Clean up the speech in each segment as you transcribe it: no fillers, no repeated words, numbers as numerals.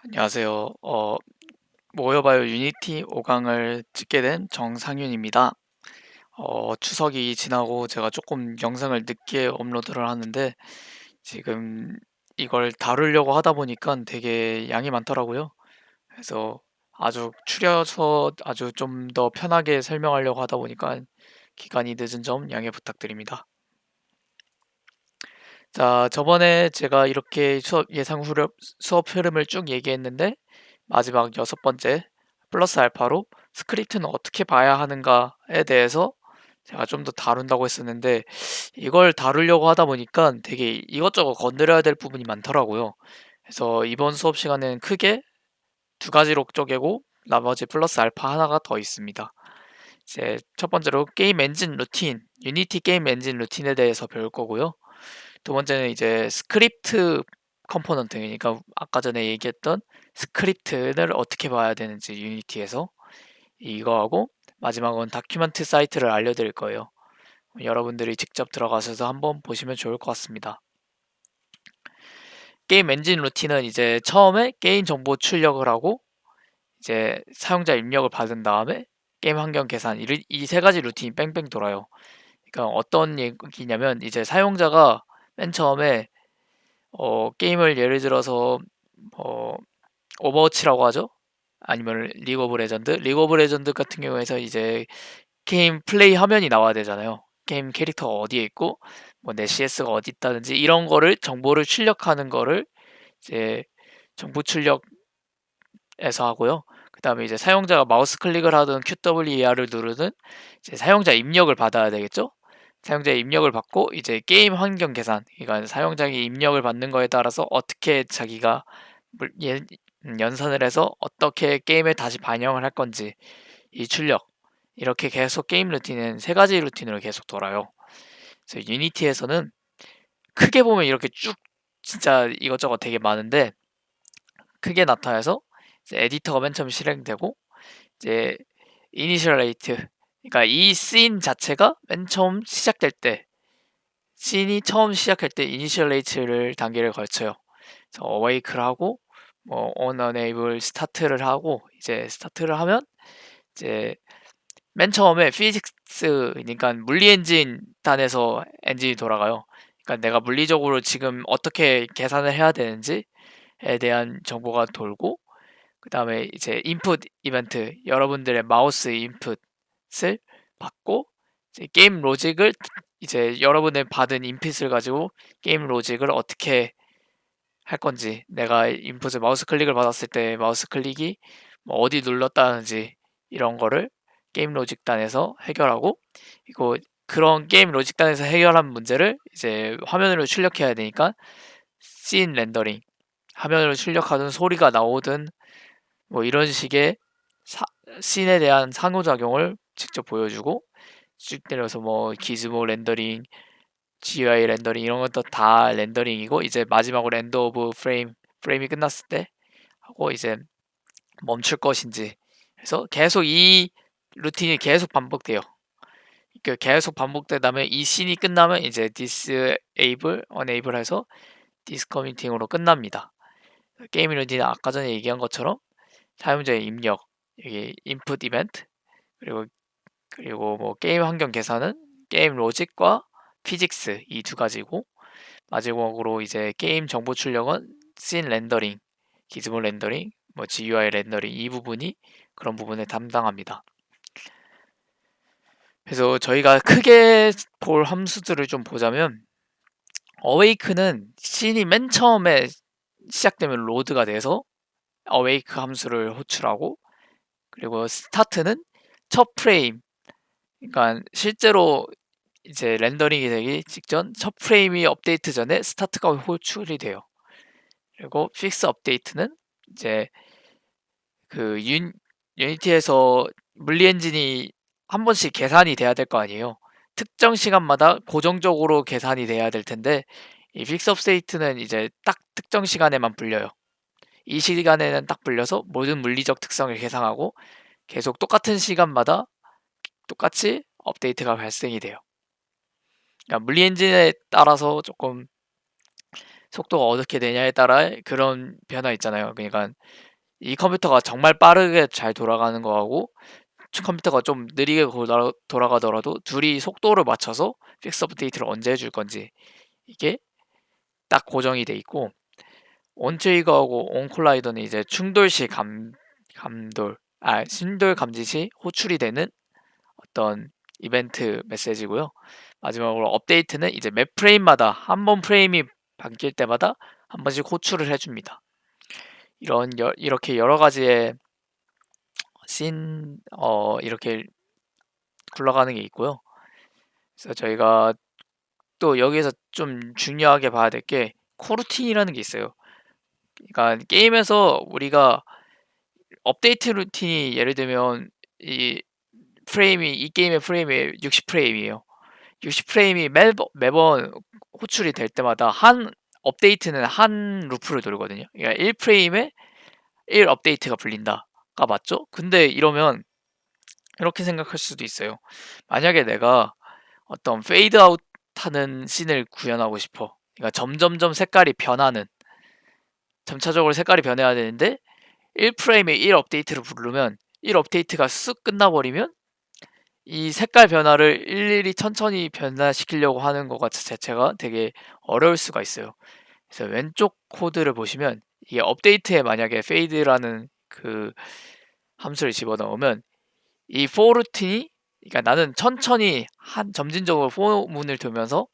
안녕하세요. 모여봐요 유니티 5강을 찍게 된 정상윤입니다. 추석이 지나고 제가 조금 영상을 늦게 업로드를 하는데 지금 이걸 다루려고 하다 보니까 되게 양이 많더라고요. 그래서 아주 추려서 아주 좀 더 편하게 설명하려고 하다 보니까 기간이 늦은 점 양해 부탁드립니다. 자, 저번에 제가 이렇게 수업 흐름을 쭉 얘기했는데 마지막 여섯 번째 플러스 알파로 스크립트는 어떻게 봐야 하는가에 대해서 제가 좀 더 다룬다고 했었는데 이걸 다루려고 하다 보니까 되게 이것저것 건드려야 될 부분이 많더라고요. 그래서 이번 수업 시간은 크게 두 가지로 쪼개고 나머지 플러스 알파 하나가 더 있습니다. 이제 첫 번째로 게임 엔진 루틴, 유니티 게임 엔진 루틴에 대해서 배울 거고요. 두 번째는 이제 스크립트 컴포넌트, 그러니까 아까 전에 얘기했던 스크립트를 어떻게 봐야 되는지 유니티에서 이거하고, 마지막은 다큐멘트 사이트를 알려드릴 거예요. 여러분들이 직접 들어가셔서 한번 보시면 좋을 것 같습니다. 게임 엔진 루틴은 이제 처음에 게임 정보 출력을 하고 이제 사용자 입력을 받은 다음에 게임 환경 계산, 이 세 가지 루틴이 뺑뺑 돌아요. 그러니까 어떤 얘기냐면 이제 사용자가 맨 처음에 게임을 예를 들어서 어, 오버워치라고 하죠. 아니면 리그 오브 레전드. 리그 오브 레전드 같은 경우에서 이제 게임 플레이 화면이 나와야 되잖아요. 게임 캐릭터가 어디에 있고 뭐 내 CS가 어디 있다든지 이런 거를 정보를 출력하는 거를 이제 정보 출력에서 하고요. 그다음에 이제 사용자가 마우스 클릭을 하든 QWER을 누르든 이제 사용자 입력을 받아야 되겠죠. 사용자의 입력을 받고 이제 게임 환경 계산, 그러니까 사용자의 입력을 받는 거에 따라서 어떻게 자기가 연산을 해서 어떻게 게임에 다시 반영을 할 건지, 이 출력, 이렇게 계속 게임 루틴은 세 가지 루틴으로 계속 돌아요. 그래서 유니티에서는 크게 보면 이렇게 쭉 진짜 이것저것 되게 많은데 크게 나타나서 이제 에디터가 맨 처음 실행되고 이제 이니셜레이트, 그러니까 이 씬 자체가 맨 처음 시작될 때, 씬이 처음 시작할 때 이니셜레이트를 단계를 걸쳐요. 그래서 어웨이크를 하고 뭐 on enable 스타트를 하고 이제 스타트를 하면 이제 맨 처음에 피직스, 그러니까 물리 엔진 단에서 엔진이 돌아가요. 그러니까 내가 물리적으로 지금 어떻게 계산을 해야 되는지에 대한 정보가 돌고, 그 다음에 이제 인풋 이벤트, 여러분들의 마우스 인풋을 받고 이제 게임 로직을, 이제 여러분의 받은 인풋을 가지고 게임 로직을 어떻게 할 건지, 내가 인풋을 마우스 클릭을 받았을 때 마우스 클릭이 뭐 어디 눌렀다는지 이런 거를 게임 로직단에서 해결하고, 이거 그런 게임 로직단에서 해결한 문제를 이제 화면으로 출력해야 되니까 씬 렌더링, 화면으로 출력하든 소리가 나오든 뭐 이런 식의 씬에 대한 상호작용을 직접 보여주고, 쭉 내려서 뭐 기즈모 렌더링, GUI 렌더링 이런 것도 다 렌더링이고, 이제 마지막으로 엔드 오브 프레임이 끝났을 때 하고 이제 멈출 것인지 해서 계속 이 루틴이 계속 반복돼요. 그 계속 반복되다 다음에 이 씬이 끝나면 이제 disable, enable 해서 discommitting으로 끝납니다. 게임 루틴은 아까 전에 얘기한 것처럼 사용자의 입력, 여기 input 이벤트, 그리고 뭐 게임 환경 계산은 게임 로직과 피직스 이 두 가지고, 마지막으로 이제 게임 정보 출력은 씬 렌더링, 기즈모 렌더링, 뭐 GUI 렌더링 이 부분이 그런 부분을 담당합니다. 그래서 저희가 크게 볼 함수들을 좀 보자면, 어웨이크는 씬이 맨 처음에 시작되면 로드가 돼서 어웨이크 함수를 호출하고, 그리고 스타트는 첫 프레임, 그러니까 실제로 이제 렌더링이 되기 직전 첫 프레임이 업데이트 전에 스타트가 호출이 돼요. 그리고 픽스 업데이트는 이제 그 유니티에서 물리 엔진이 한 번씩 계산이 돼야 될 거 아니에요. 특정 시간마다 고정적으로 계산이 돼야 될 텐데 이 픽스 업데이트는 이제 딱 특정 시간에만 불려요. 이 시간에는 딱 불려서 모든 물리적 특성을 계산하고 계속 똑같은 시간마다 똑같이 업데이트가 발생이 돼요. 그러니까 물리 엔진에 따라서 조금 속도가 어떻게 되냐에 따라 그런 변화 있잖아요. 그러니까 이 컴퓨터가 정말 빠르게 잘 돌아가는 거하고 컴퓨터가 좀 느리게 돌아가더라도 둘이 속도를 맞춰서 픽스 업데이트를 언제 해줄 건지 이게 딱 고정이 돼 있고, 온트리거하고 온콜라이더는 이제 충돌 감지 시 호출이 되는 어떤 이벤트 메시지고요. 마지막으로 업데이트는 이제 맵 프레임마다 한 번 프레임이 바뀔 때마다 한 번씩 호출을 해줍니다. 이렇게 여러 가지의 이렇게 굴러가는 게 있고요. 그래서 저희가 또 여기에서 좀 중요하게 봐야 될 게 코루틴이라는 게 있어요. 그러니까 게임에서 우리가 업데이트 루틴이 예를 들면 이 게임의 프레임이 60프레임이에요. 60프레임이 매번 호출이 될 때마다 한 업데이트는 한 루프를 돌거든요. 그러니까 1프레임에 1 업데이트가 불린다가 맞죠? 근데 이러면 이렇게 생각할 수도 있어요. 만약에 내가 어떤 페이드 아웃 하는 씬을 구현하고 싶어. 그러니까 점점점 색깔이 변하는, 점차적으로 색깔이 변해야 되는데 1프레임에 1 업데이트를 부르면 1 업데이트가 쓱 끝나버리면 이 색깔 변화를 일일이 천천히 변화시키려고 하는 것 자체가 되게 어려울 수가 있어요. 그래서 왼쪽 코드를 보시면 이게 업데이트에 만약에 fade라는 그 함수를 집어넣으면 이 for 루틴이, 그러니까 나는 천천히 점진적으로 for 문을 두면서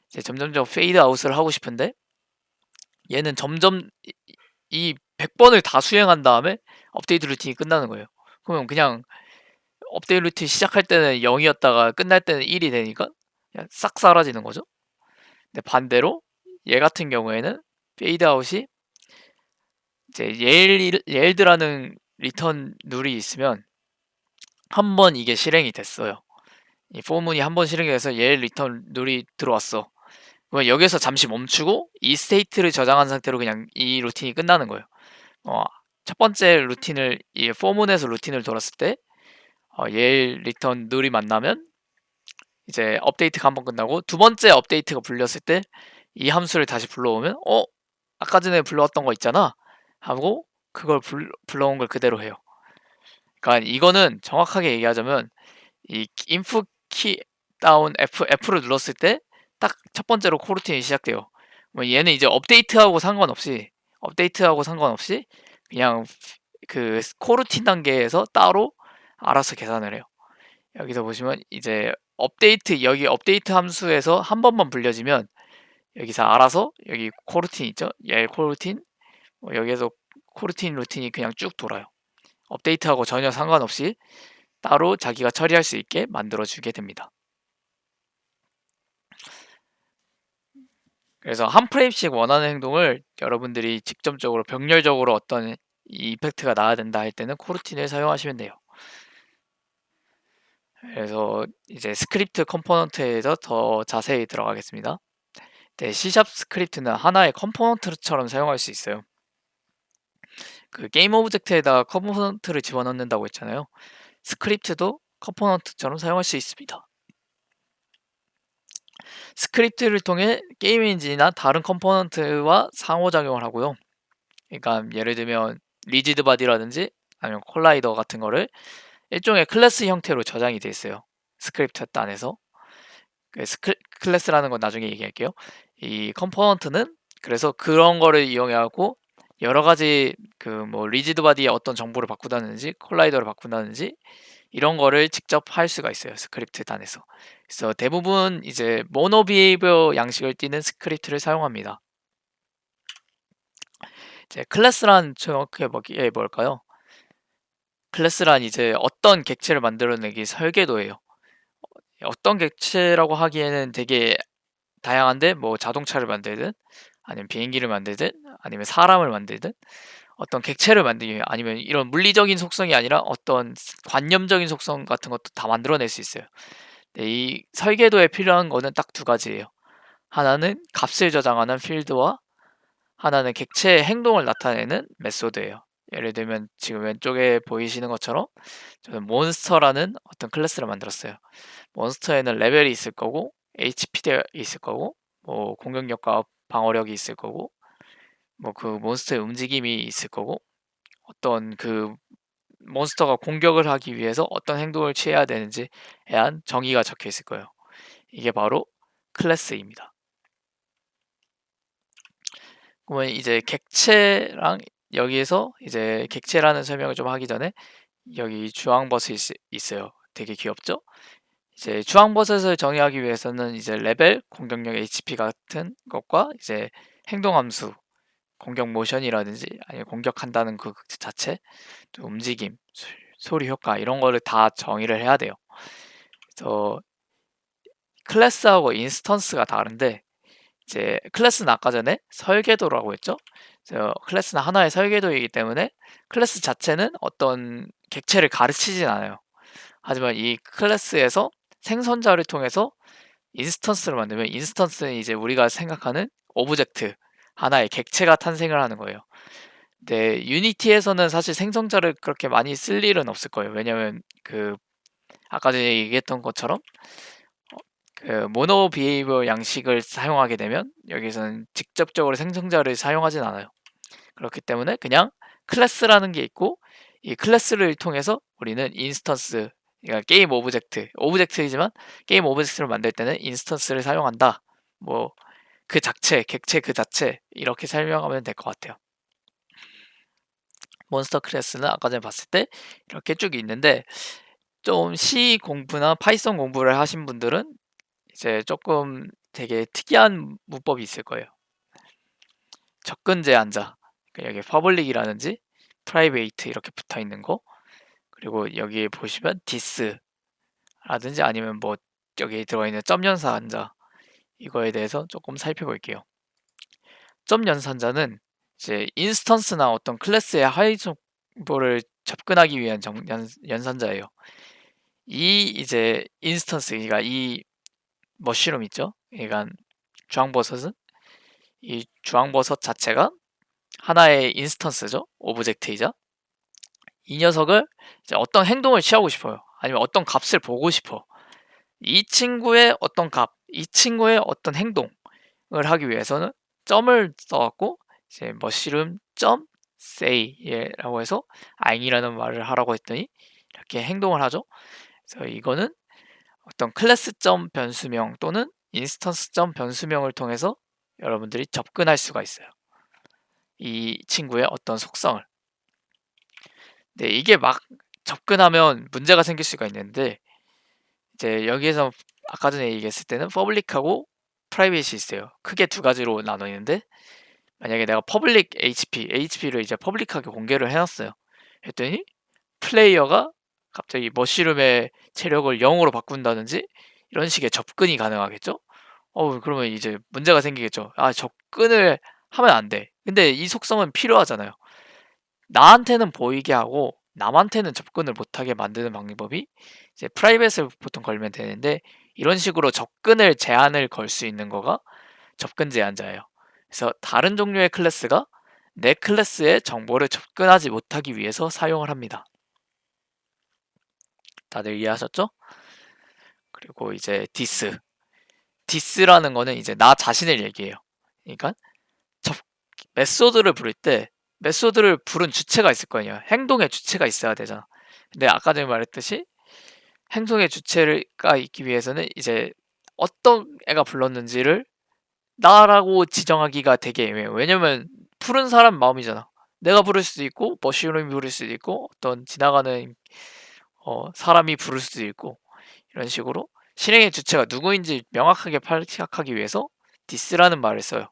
이제 점점점 fade out을 하고 싶은데 얘는 점점 이 100번을 다 수행한 다음에 업데이트 루틴이 끝나는 거예요. 그러면 그냥 업데이트 루틴 시작할 때는 0이었다가 끝날 때는 1이 되니까 그냥 싹 사라지는 거죠. 근데 반대로 얘 같은 경우에는 페이드 아웃이 이제 예일드라는 리턴 룰이 있으면 한 번 이게 실행이 됐어요. 이 포문이 한 번 실행이 돼서 예일 리턴 룰이 들어왔어. 그럼 여기서 잠시 멈추고 이 스테이트를 저장한 상태로 그냥 이 루틴이 끝나는 거예요. 어, 첫 번째 루틴을 이 포문에서 루틴을 돌았을 때 예일 리턴 룰이 만나면 이제 업데이트가 한 번 끝나고 두 번째 업데이트가 불렸을 때 이 함수를 다시 불러오면 아까 전에 불러왔던 거 있잖아 하고 그걸 불러온 걸 그대로 해요. 그러니까 이거는 정확하게 얘기하자면 이 input 키 다운 F를 눌렀을 때 딱 첫 번째로 코루틴이 시작돼요. 뭐 얘는 이제 업데이트하고 상관없이 그냥 그 코루틴 단계에서 따로 알아서 계산을 해요. 여기서 보시면 이제 여기 업데이트 함수에서 한 번만 불려지면 여기서 알아서 여기 코루틴 있죠? 얘 코루틴 여기에서 코루틴 루틴이 그냥 쭉 돌아요. 업데이트하고 전혀 상관없이 따로 자기가 처리할 수 있게 만들어 주게 됩니다. 그래서 한 프레임씩 원하는 행동을 여러분들이 직접적으로 병렬적으로 어떤 이펙트가 나야 된다 할 때는 코루틴을 사용하시면 돼요. 그래서 이제 스크립트 컴포넌트에서 더 자세히 들어가겠습니다. 네, C# 스크립트는 하나의 컴포넌트처럼 사용할 수 있어요. 그 게임 오브젝트에다가 컴포넌트를 집어넣는다고 했잖아요. 스크립트도 컴포넌트처럼 사용할 수 있습니다. 스크립트를 통해 게임 엔진이나 다른 컴포넌트와 상호작용을 하고요. 그러니까 예를 들면 리지드 바디라든지 아니면 콜라이더 같은 거를 일종의 클래스 형태로 저장이 돼 있어요. 스크립트 안에서. 클래스라는 건 나중에 얘기할게요. 이 컴포넌트는 그래서 그런 거를 이용해갖고 여러 가지 그 뭐 리지드 바디에 어떤 정보를 바꾼다든지 콜라이더를 바꾼다든지 이런 거를 직접 할 수가 있어요. 스크립트 단에서. 그래서 대부분 이제 모노 비헤이비어 양식을 띠는 스크립트를 사용합니다. 이제 클래스란 정확히 뭘까요? 클래스란 이제 어떤 객체를 만들어내기 설계도예요. 어떤 객체라고 하기에는 되게 다양한데 뭐 자동차를 만들든 아니면 비행기를 만들든 아니면 사람을 만들든 어떤 객체를 만들기 위해 아니면 이런 물리적인 속성이 아니라 어떤 관념적인 속성 같은 것도 다 만들어낼 수 있어요. 네, 이 설계도에 필요한 거는 딱 두 가지예요. 하나는 값을 저장하는 필드와 하나는 객체의 행동을 나타내는 메소드예요. 예를 들면 지금 왼쪽에 보이시는 것처럼 저는 몬스터라는 어떤 클래스를 만들었어요. 몬스터에는 레벨이 있을 거고 HP가 있을 거고 뭐 공격력과 방어력이 있을 거고, 뭐 그 몬스터의 움직임이 있을 거고, 어떤 그 몬스터가 공격을 하기 위해서 어떤 행동을 취해야 되는지에 대한 정의가 적혀 있을 거예요. 이게 바로 클래스입니다. 그러면 이제 객체랑, 여기에서 이제 객체라는 설명을 좀 하기 전에 여기 주황버섯이 있어요. 되게 귀엽죠? 이제 주황버섯을 정의하기 위해서는 이제 레벨, 공격력, HP 같은 것과 이제 행동함수, 공격 모션이라든지 아니면 공격한다는 그 자체, 또 움직임, 소리 효과 이런 거를 다 정의를 해야 돼요. 그래서 클래스하고 인스턴스가 다른데, 이제 클래스는 아까 전에 설계도라고 했죠. 그래서 클래스는 하나의 설계도이기 때문에 클래스 자체는 어떤 객체를 가르치진 않아요. 하지만 이 클래스에서 생성자를 통해서 인스턴스를 만들면, 인스턴스는 이제 우리가 생각하는 오브젝트, 하나의 객체가 탄생을 하는 거예요. 근데 유니티에서는 사실 생성자를 그렇게 많이 쓸 일은 없을 거예요. 왜냐면 그 아까 전에 얘기했던 것처럼 그 모노 비헤이버 양식을 사용하게 되면 여기서는 직접적으로 생성자를 사용하진 않아요. 그렇기 때문에 그냥 클래스라는 게 있고, 이 클래스를 통해서 우리는 인스턴스, 그러니까 게임 오브젝트이지만 게임 오브젝트를 만들 때는 인스턴스를 사용한다. 뭐 그 자체, 객체 그 자체, 이렇게 설명하면 될 것 같아요. 몬스터 클래스는 아까 전에 봤을 때 이렇게 쭉 있는데, 좀 C 공부나 파이썬 공부를 하신 분들은 이제 조금 되게 특이한 문법이 있을 거예요. 접근 제한자, 그러니까 여기 퍼블릭이라든지 프라이베이트 이렇게 붙어 있는 거, 그리고 여기에 보시면 디스라든지 아니면 뭐 여기 들어있는 점 연산자, 이거에 대해서 조금 살펴볼게요. 점 연산자는 이제 인스턴스나 어떤 클래스의 하위 정보를 접근하기 위한 연산자예요. 이 이제 인스턴스, 그러니까 이 머쉬룸 있죠? 그러니까 주황버섯은 이 주황버섯 자체가 하나의 인스턴스죠. 오브젝트이자 이 녀석을 이제 어떤 행동을 취하고 싶어요. 아니면 어떤 값을 보고 싶어. 이 친구의 어떤 값, 이 친구의 어떤 행동을 하기 위해서는 점을 써갖고 이제 머쉬룸 점 say라고 해서 아잉이라는 말을 하라고 했더니 이렇게 행동을 하죠. 그래서 이거는 어떤 클래스 점 변수명 또는 인스턴스 점 변수명을 통해서 여러분들이 접근할 수가 있어요. 이 친구의 어떤 속성을. 네, 이게 막 접근하면 문제가 생길 수가 있는데, 이제 여기에서 아까 전에 얘기했을 때는 퍼블릭하고 프라이빗이 있어요. 크게 두 가지로 나눠 있는데, 만약에 내가 퍼블릭 HP를 이제 퍼블릭하게 공개를 해놨어요. 했더니 플레이어가 갑자기 머쉬룸의 체력을 0으로 바꾼다든지 이런 식의 접근이 가능하겠죠? 그러면 이제 문제가 생기겠죠. 아, 접근을 하면 안 돼. 근데 이 속성은 필요하잖아요. 나한테는 보이게 하고 남한테는 접근을 못하게 만드는 방법이 이제 프라이빗을 보통 걸면 되는데, 이런 식으로 접근을 제한을 걸 수 있는 거가 접근 제한자예요. 그래서 다른 종류의 클래스가 내 클래스의 정보를 접근하지 못하기 위해서 사용을 합니다. 다들 이해하셨죠? 그리고 이제 디스라는 거는 이제 나 자신을 얘기해요. 그러니까 메소드를 부를 때 메소드를 부른 주체가 있을 거 아니에요. 행동의 주체가 있어야 되잖아. 근데 아까 전에 말했듯이 행동의 주체가 있기 위해서는 이제 어떤 애가 불렀는지를 나라고 지정하기가 되게 애매해요. 왜냐면 푸른 사람 마음이잖아. 내가 부를 수도 있고 머쉬룸이 부를 수도 있고 어떤 지나가는 사람이 부를 수도 있고, 이런 식으로 실행의 주체가 누구인지 명확하게 파악하기 위해서 디스라는 말을 써요.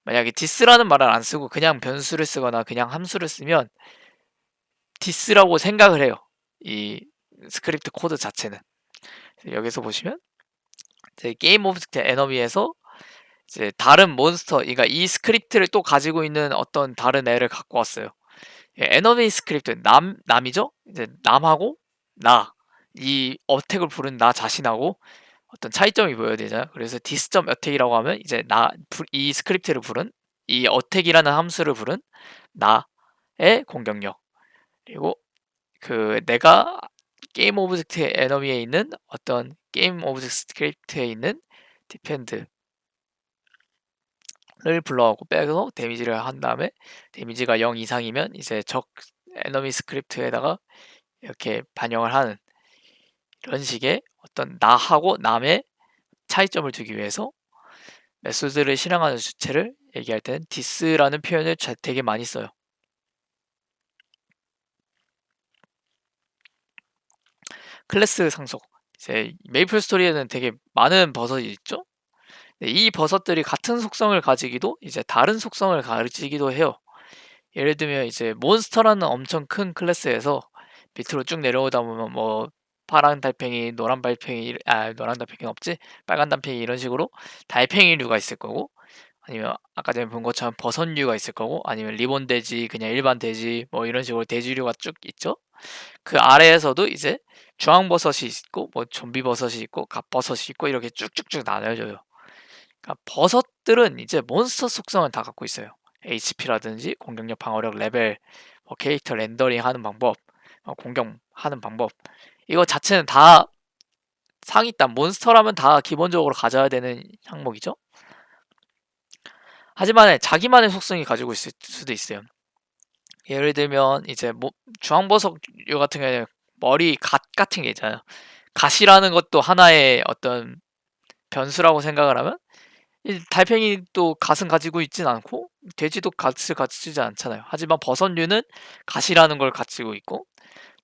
만약에 디스라는 말을 안 쓰고 그냥 변수를 쓰거나 그냥 함수를 쓰면 디스라고 생각을 해요. 이 스크립트 코드 자체는. 여기서 보시면 이제 게임 오브젝트 에너미에서 이제 다른 몬스터, 그러니까 이 스크립트를 또 가지고 있는 어떤 다른 애를 갖고 왔어요. 에너미 스크립트 남이죠. 이제 남하고 나, 이 어택을 부른 나 자신하고 어떤 차이점이 보여야 되잖아요. 그래서 디스점 어택이라고 하면 이제 이 스크립트를 부른, 이 어택이라는 함수를 부른 나의 공격력, 그리고 그 내가 게임 오브젝트 에너미에 있는 어떤 게임 오브젝트 스크립트에 있는 디펜드, 불러가고 빼서 데미지를 한 다음에 데미지가 0 이상이면 이제 적 에너미 스크립트에다가 이렇게 반영을 하는 이런 식의 어떤 나하고 남의 차이점을 두기 위해서 메소드를 실행하는 주체를 얘기할 때는 디스라는 표현을 되게 많이 써요. 클래스 상속. 이제 메이플 스토리에는 되게 많은 버섯이 있죠. 이 버섯들이 같은 속성을 가지기도 이제 다른 속성을 가지기도 해요. 예를 들면 이제 몬스터라는 엄청 큰 클래스에서 밑으로 쭉 내려오다 보면 뭐 파란 달팽이, 노란 달팽이, 노란 달팽이는 없지? 빨간 달팽이 이런 식으로 달팽이류가 있을 거고, 아니면 아까 전에 본 것처럼 버섯류가 있을 거고, 아니면 리본 돼지, 그냥 일반 돼지, 뭐 이런 식으로 돼지류가 쭉 있죠. 그 아래에서도 이제 주황버섯이 있고, 뭐 좀비버섯이 있고, 갑버섯이 있고 이렇게 쭉쭉쭉 나눠져요. 그러니까 버섯들은 이제 몬스터 속성을 다 갖고 있어요. HP라든지 공격력, 방어력, 레벨, 뭐 캐릭터 렌더링 하는 방법, 공격하는 방법, 이거 자체는 다 상위단 몬스터라면 다 기본적으로 가져야 되는 항목이죠. 하지만 자기만의 속성이 가지고 있을 수도 있어요. 예를 들면 이제 뭐 주황버섯류 같은 경우에 머리 갓 같은 게 있잖아요. 갓이라는 것도 하나의 어떤 변수라고 생각을 하면, 이 달팽이도 갓은 가지고 있진 않고 돼지도 갓을 가지지 않잖아요. 하지만 버섯류는 갓이라는 걸 가지고 있고,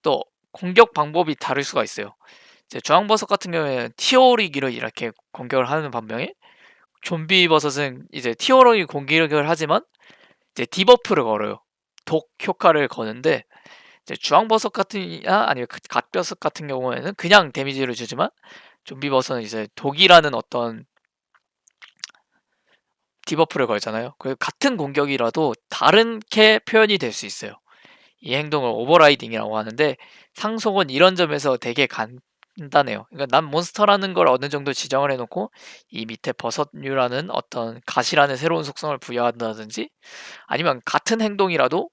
또 공격 방법이 다를 수가 있어요. 이제 주황버섯 같은 경우에는 티어릭으로 이렇게 공격을 하는 반면에, 좀비 버섯은 이제 티어릭이 공격을 하지만 이제 디버프를 걸어요. 독 효과를 거는데, 이제 주황버섯 아니면 갓버섯 같은 경우에는 그냥 데미지를 주지만, 좀비 버섯은 이제 독이라는 어떤 디버프를 걸잖아요. 그 같은 공격이라도 다르게 표현이 될 수 있어요. 이 행동을 오버라이딩이라고 하는데, 상속은 이런 점에서 되게 간단해요. 그러니까 난 몬스터라는 걸 어느 정도 지정을 해놓고 이 밑에 버섯류라는 어떤 갓이라는 새로운 속성을 부여한다든지, 아니면 같은 행동이라도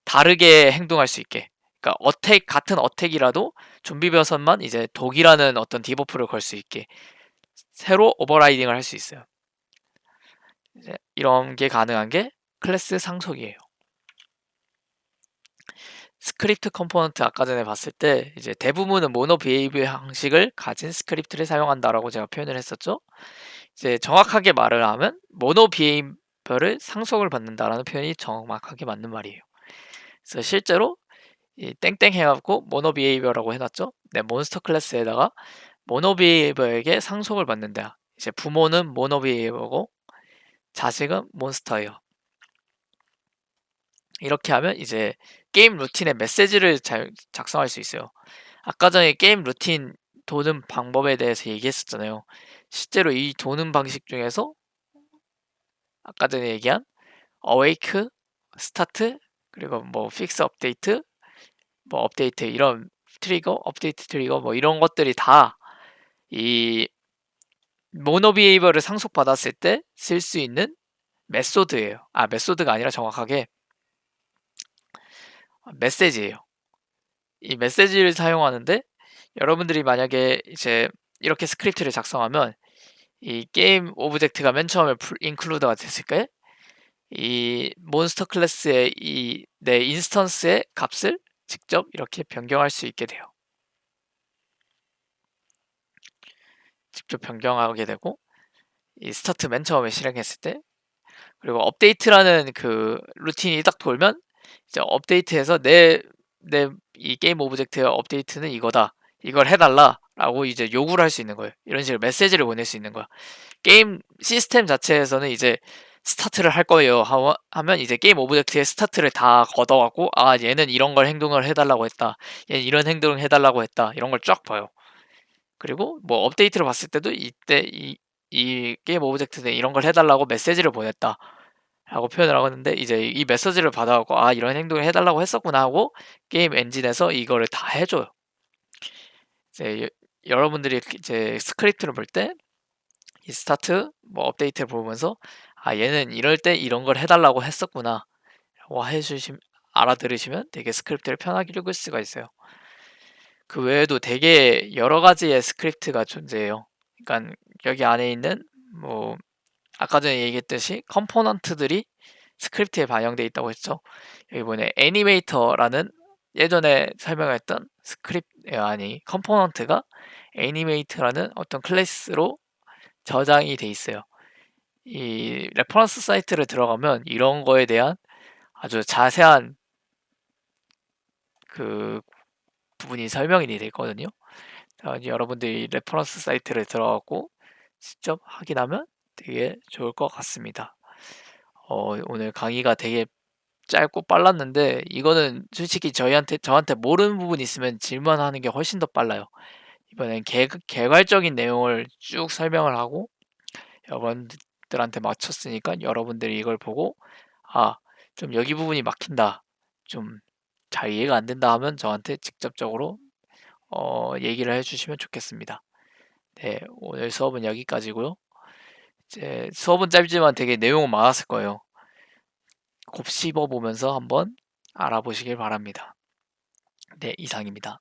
다르게 행동할 수 있게, 그러니까 같은 어택이라도 좀비 버섯만 이제 독이라는 어떤 디버프를 걸 수 있게 새로 오버라이딩을 할 수 있어요. 이제 이런 게 가능한 게 클래스 상속이에요. 스크립트 컴포넌트 아까 전에 봤을 때 이제 대부분은 모노 비헤이비어 형식을 가진 스크립트를 사용한다라고 제가 표현을 했었죠. 이제 정확하게 말을 하면 모노 비헤이비어를 상속을 받는다라는 표현이 정확하게 맞는 말이에요. 그래서 실제로 이 땡땡 해갖고 모노 비헤이비어라고 해놨죠. 내 몬스터 클래스에다가 모노 비헤이비어에게 상속을 받는다. 이제 부모는 모노 비헤이비어고 자식은 몬스터예요. 이렇게 하면 이제 게임 루틴에 메시지를 잘 작성할 수 있어요. 아까 전에 게임 루틴 도는 방법에 대해서 얘기했었잖아요. 실제로 이 도는 방식 중에서 아까 전에 얘기한 어웨이크, 스타트, 그리고 뭐 픽스 업데이트, 뭐 업데이트 이런 트리거, 업데이트 트리거 뭐 이런 것들이 다 이 모노 비헤이버를 상속받았을 때 쓸 수 있는 메소드예요. 메소드가 아니라 정확하게 메시지예요. 이 메시지를 사용하는데, 여러분들이 만약에 이제 이렇게 스크립트를 작성하면 이 게임 오브젝트가 맨 처음에 인클루드가 됐을 때 이 몬스터 클래스의 이 내 인스턴스의 값을 직접 이렇게 변경할 수 있게 돼요. 직접 변경하게 되고, 이 스타트 맨 처음에 실행했을 때, 그리고 업데이트라는 그 루틴이 딱 돌면 이제 업데이트해서 내 이 게임 오브젝트의 업데이트는 이거다, 이걸 해달라라고 이제 요구를 할 수 있는 거예요. 이런 식으로 메시지를 보낼 수 있는 거야. 게임 시스템 자체에서는 이제 스타트를 할 거예요 하면 이제 게임 오브젝트의 스타트를 다 걷어갖고, 얘는 이런 걸 행동을 해달라고 했다, 얘는 이런 행동을 해달라고 했다, 이런 걸 쫙 봐요. 그리고 뭐 업데이트를 봤을 때도 이때 이 게임 오브젝트는 이런 걸 해달라고 메시지를 보냈다 라고 표현을 하는데, 이제 이 메시지를 받아갖고 이런 행동을 해달라고 했었구나 하고 게임 엔진에서 이거를 다 해줘요. 이제 여러분들이 이제 스크립트를 볼 때 이 스타트 뭐 업데이트를 보면서 얘는 이럴 때 이런 걸 해달라고 했었구나 라고 알아들으시면 되게 스크립트를 편하게 읽을 수가 있어요. 그 외에도 되게 여러 가지의 스크립트가 존재해요. 그러니까 여기 안에 있는 뭐 아까 전에 얘기했듯이 컴포넌트들이 스크립트에 반영되어 있다고 했죠. 여기 보면 애니메이터라는 예전에 설명했던 아니 컴포넌트가 애니메이터라는 어떤 클래스로 저장이 돼 있어요. 이 레퍼런스 사이트를 들어가면 이런 거에 대한 아주 자세한 그 부분이 설명이 돼 있거든요. 여러분들이 레퍼런스 사이트를 들어가고 직접 확인하면 되게 좋을 것 같습니다. 오늘 강의가 되게 짧고 빨랐는데 이거는 솔직히 저한테 모르는 부분 있으면 질문하는 게 훨씬 더 빨라요. 이번엔 개괄적인 내용을 쭉 설명을 하고 여러분들한테 맞췄으니까 여러분들이 이걸 보고 아, 좀 여기 부분이 막힌다. 좀 잘 이해가 안 된다 하면 저한테 직접적으로 얘기를 해주시면 좋겠습니다. 네, 오늘 수업은 여기까지고요. 이제 수업은 짧지만 되게 내용은 많았을 거예요. 곱씹어 보면서 한번 알아보시길 바랍니다. 네, 이상입니다.